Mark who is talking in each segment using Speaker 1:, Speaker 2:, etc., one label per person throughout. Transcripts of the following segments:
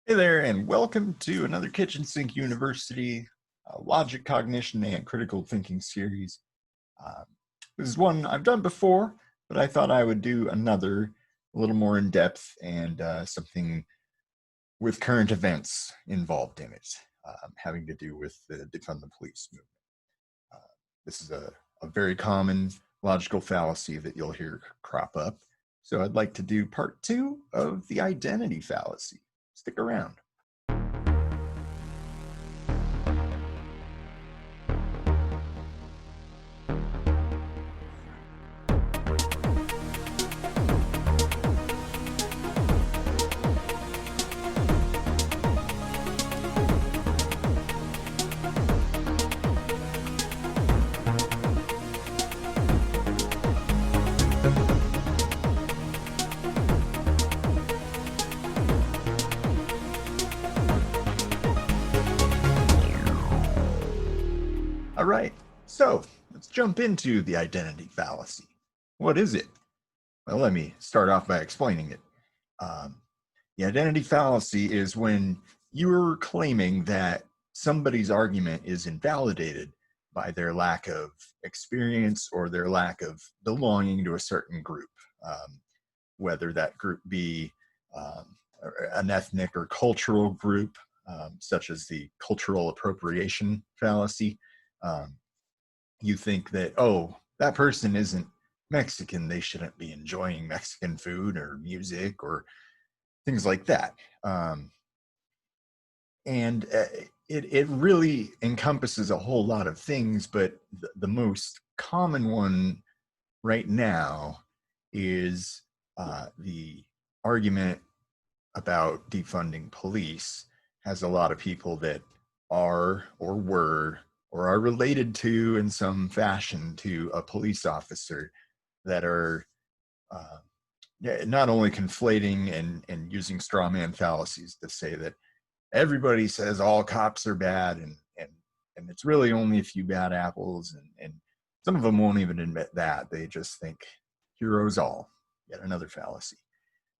Speaker 1: Hey there, and welcome to another Kitchen Sink University Logic, Cognition, and Critical Thinking series. Um, this is one I've done before, but I thought I would do another a little more in depth and something with current events involved in it, having to do with the Defund the Police movement. Uh, this is a very common logical fallacy that you'll hear crop up. So I'd like to do part 2 of the identity fallacy. Stick around. All right, so let's jump into the identity fallacy. What is it? Well, let me start off by explaining it. The identity fallacy is when you're claiming that somebody's argument is invalidated by their lack of experience or their lack of belonging to a certain group, whether that group be an ethnic or cultural group, such as the cultural appropriation fallacy. You think that, oh, that person isn't Mexican, they shouldn't be enjoying Mexican food or music or things like that. And it really encompasses a whole lot of things, but the most common one right now is the argument about defunding police has a lot of people that are or were or are related to in some fashion to a police officer that are not only conflating and using straw man fallacies to say that everybody says all cops are bad and it's really only a few bad apples, and some of them won't even admit that. They just think heroes all. Yet another fallacy.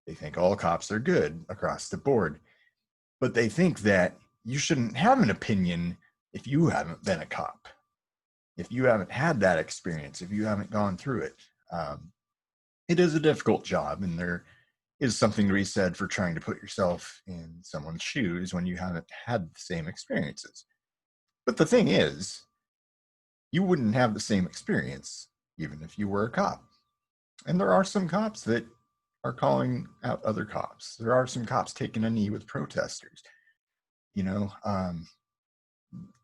Speaker 1: They think all cops are good across the board, but they think that you shouldn't have an opinion if you haven't been a cop, if you haven't had that experience, if you haven't gone through it. It is a difficult job, and there is something to be said for trying to put yourself in someone's shoes when you haven't had the same experiences. But the thing is, you wouldn't have the same experience even if you were a cop. And there are some cops that are calling out other cops. There are some cops taking a knee with protesters. You know,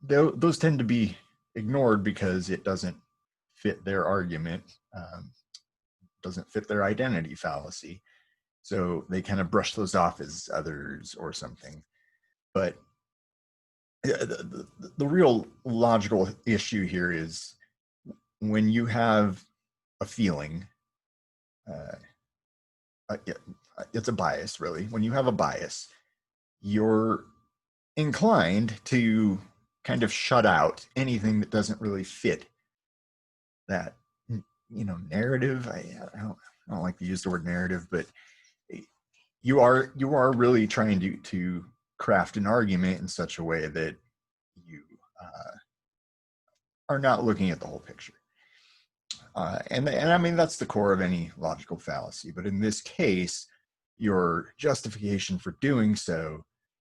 Speaker 1: those tend to be ignored because it doesn't fit their argument, doesn't fit their identity fallacy. So they kind of brush those off as others or something. But the real logical issue here is when you have a feeling, it's a bias, really. When you have a bias, you're inclined to kind of shut out anything that doesn't really fit that, narrative. I don't like to use the word narrative, but you are really trying to craft an argument in such a way that you are not looking at the whole picture. And I mean, that's the core of any logical fallacy. But in this case, your justification for doing so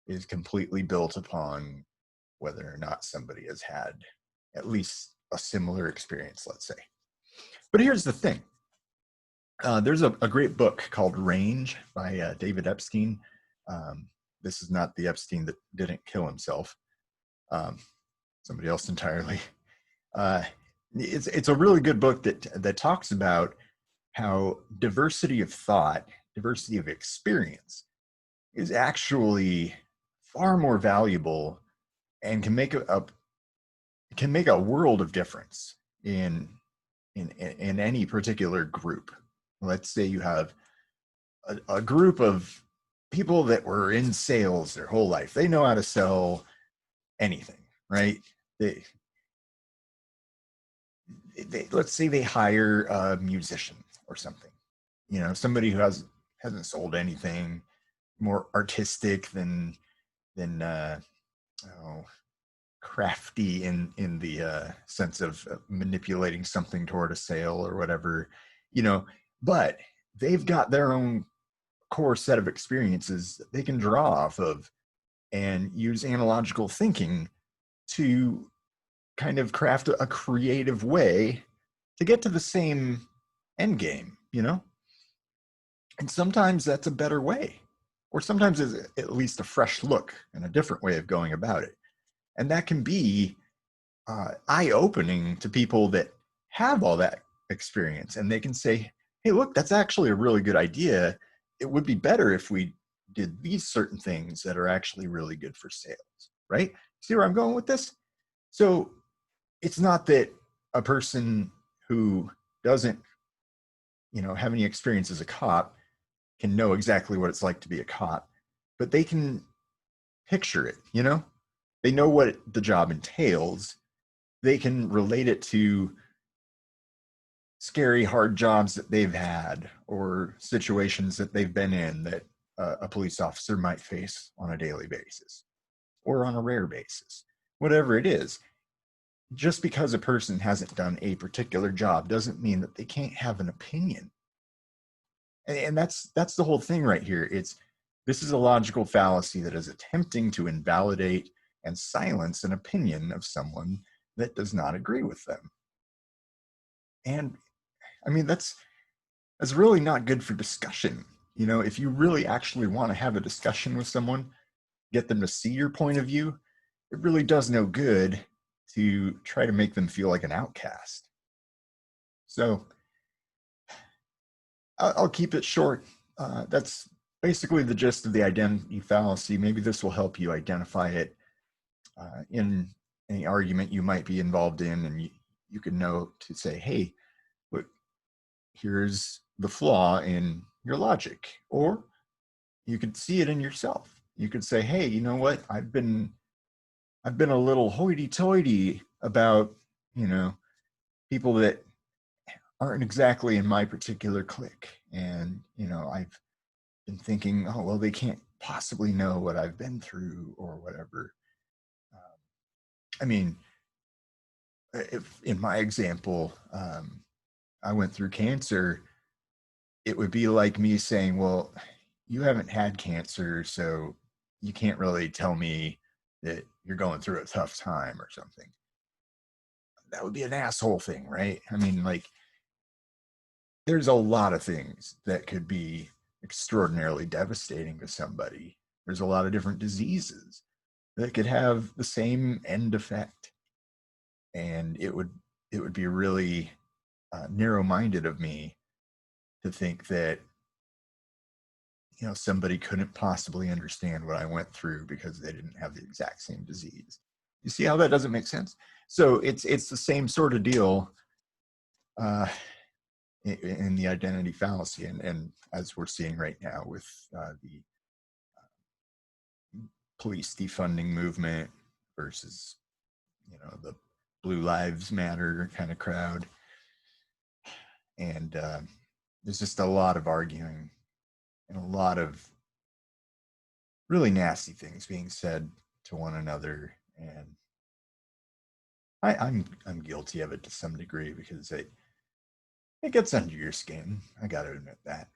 Speaker 1: is completely built upon whether or not somebody has had at least a similar experience, let's say. But here's the thing. There's a great book called Range by David Epstein. This is not the Epstein that didn't kill himself. Somebody else entirely. It's a really good book that talks about how diversity of thought, diversity of experience is actually far more valuable and can make a world of difference in any particular group. Let's say you have a group of people that were in sales their whole life. They know how to sell anything, right? They let's say they hire a musician or something, somebody who hasn't sold anything, more artistic than oh, crafty in the sense of manipulating something toward a sale or whatever, but they've got their own core set of experiences that they can draw off of and use analogical thinking to kind of craft a creative way to get to the same end game, And sometimes that's a better way, or sometimes it's at least a fresh look and a different way of going about it. And that can be eye-opening to people that have all that experience, and they can say, hey, look, that's actually a really good idea. It would be better if we did these certain things that are actually really good for sales, right? See where I'm going with this? So it's not that a person who doesn't, have any experience as a cop can know exactly what it's like to be a cop, but they can picture it, They know what the job entails. They can relate it to scary, hard jobs that they've had or situations that they've been in that a police officer might face on a daily basis or on a rare basis, whatever it is. Just because a person hasn't done a particular job doesn't mean that they can't have an opinion. And that's the whole thing right here. This is a logical fallacy that is attempting to invalidate and silence an opinion of someone that does not agree with them. And I mean, that's really not good for discussion. If you really actually want to have a discussion with someone, get them to see your point of view, it really does no good to try to make them feel like an outcast. So I'll keep it short. That's basically the gist of the identity fallacy. Maybe this will help you identify it in any argument you might be involved in, and you can know to say, hey, look, here's the flaw in your logic. Or you could see it in yourself. You could say, hey, you know what? I've been a little hoity-toity about, people that aren't exactly in my particular clique. And, I've been thinking, oh, well, they can't possibly know what I've been through or whatever. I mean, if in my example, I went through cancer, it would be like me saying, well, you haven't had cancer, so you can't really tell me that you're going through a tough time or something. That would be an asshole thing, right? I mean, like, there's a lot of things that could be extraordinarily devastating to somebody. There's a lot of different diseases that could have the same end effect. And it would be really narrow-minded of me to think that, somebody couldn't possibly understand what I went through because they didn't have the exact same disease. You see how that doesn't make sense? So it's the same sort of deal in the identity fallacy, and as we're seeing right now with the police defunding movement versus, the Blue Lives Matter kind of crowd. And there's just a lot of arguing and a lot of really nasty things being said to one another. And I'm guilty of it to some degree because it gets under your skin. I got to admit that.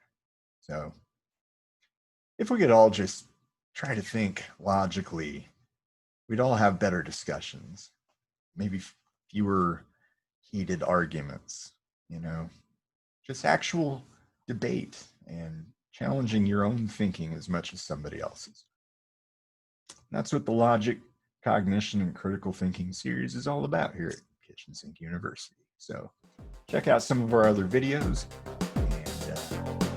Speaker 1: So if we could all just try to think logically, we'd all have better discussions, maybe fewer heated arguments, just actual debate and challenging your own thinking as much as somebody else's. That's what the Logic, Cognition, and Critical Thinking series is all about here at Kitchen Sink University. So check out some of our other videos, and